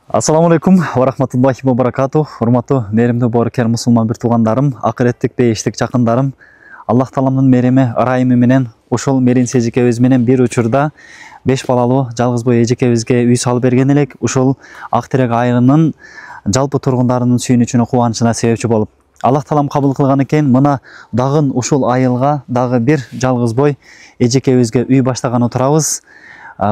Assalamu alaikum wa rahmatullahi wa barakatuh. Hurmatly merimli borker musulman bir tuğandarım, akiretlik beýişlik çakındarım. Allah Talamdын merimi, ırайымы менен ушул Мерин эжекебиз менен bir учурда 5 балалуу жалгыз бой эжекебизге үй салып берген элек. Ушул Актерек айылынын жалпы тургундарынын сүйүнүчүнө, кубанычына себепчи болуп, Allah Talam kabul kılgan eken, mına dağın uşul ayılga dağı bir жалгыз бой эжекебизге үй баштаган отурабыз.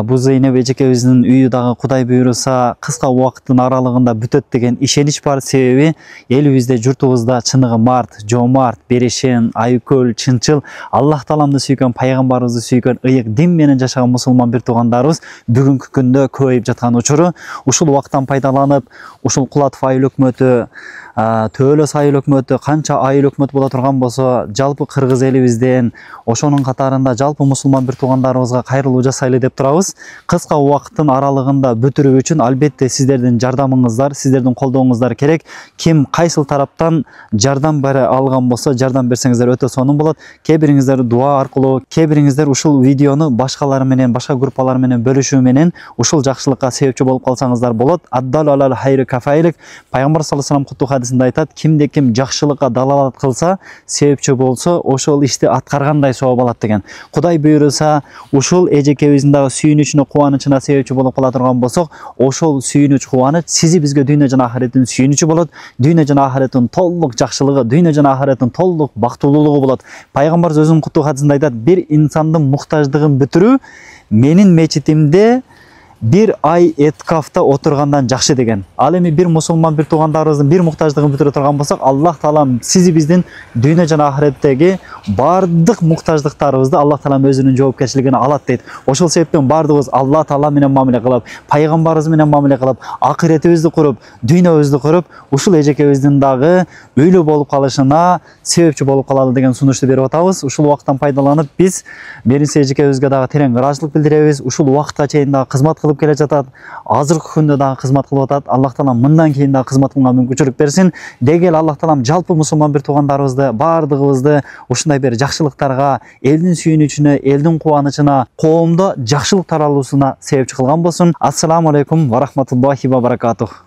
Bu Zeynep эжекебиздин үйү дагы Кудай буйруса кыска убакыттын аралыгында бүтөт деген ишенич бар. Себеби элибизде, журтубузда чыныгы март, жомарт, берешен, айкөл, чынчыл, Аллах Таламды сүйгөн, пайгамбарыбызды сүйгөн, ыйык дин менен жашаган мусулман бир туугандарыбыз бүгүнкү күндө көбөйүп жаткан учуру. Ушул убакыттан пайдаланып, ушул Кулатов айыл өкмөтү, Töölös айыл өкмөтү, канча айыл өкмөт боло турган болсо, жалпы кыргыз элибизден, ошонун катарында жалпы мусулман бир туугандарыбызга кайрылуу жасайлы деп турабыз. Кыска убакыттын аралыгында бүтүрүү үчүн албетте сиздердин жардамыңыздар, сиздердин колдооңуздар керек. Ким кайсыл тараптан жардам бере алган болсо, жардам берсеңиздер өтө сонун болот. Кээ бириңиздер дуа аркылуу, кээ бириңиздер ушул видеону башкалар менен, башка группалар менен бөлүшүү менен ушул жакшылыкка себепчи болуп калсаңыздар болот. Аддал алал хайры кафайлык. Пайгамбар саллаллаху алейхи куттуу хадисинде айтат, кимде ким жакшылыкка далалат кылса, себепчи болсо, ошол ишти аткаргандай сооп алат деген. Кудай буйруса, ушул эжекебиздин дагы сүйүнүчүнө, кубанычына себепчи болуп кала турган болсок, ошол сүйүнүч, кубаныч сизи бизге дүйнө жана ахиреттин сүйүнүчү болот. Дүйнө жана ахиреттин толук жакшылыгы, дүйнө жана ахиреттин толук бактылуулугу болот. Пайгамбар өзүнүн куттуу хадисинде айтат, бир инсандын муктаждыгын бүтүрүү менин мечитимде bir ay etkafta oturgandan жакшы деген. Ал эми бир мусулман бир туугандарыбыздын бир муктаждыгын бүтүрө турган болсок, Аллах Таалам сизи биздин дүйнө жана ахиреттеги бардык муктаждыктарыбызды Аллах Таалам өзүнүн жоопкерчилигине алат дейт. Ошол себептен бардыгыбыз Аллах Таала менен мамиле кылып, пайгамбарыбыз менен мамиле кылып, акыретибизди куруп, дүйнөбүздү куруп, ушул эжекебиздин дагы үйлүү болуп калышына себепчи болуп калалы деген сунушту берип атабыз. Ушул убакыттан пайдаланып биз Мерин эжекебизге дагы терең ыраазычылык билдиребиз. Ушул убакытка чейин дагы кызмат кылып келе жатат. Азыркы күндө дагы кызмат кылып атат. Аллах Таалам мындан кийин дагы кызмат кылганга мүмкүнчүлүк берсин. Деги эле Аллах Таалам жалпы мусулман бир туугандарыбызды, бардыгыбызды ушундай бир жакшылыктарга, элдин сүйүнүчүнө, элдин кубанычына, коомдо жакшылык таралуусуна себепчи кылган болсун. Ассаламу алейкум ва рахматуллахи ва баракатух.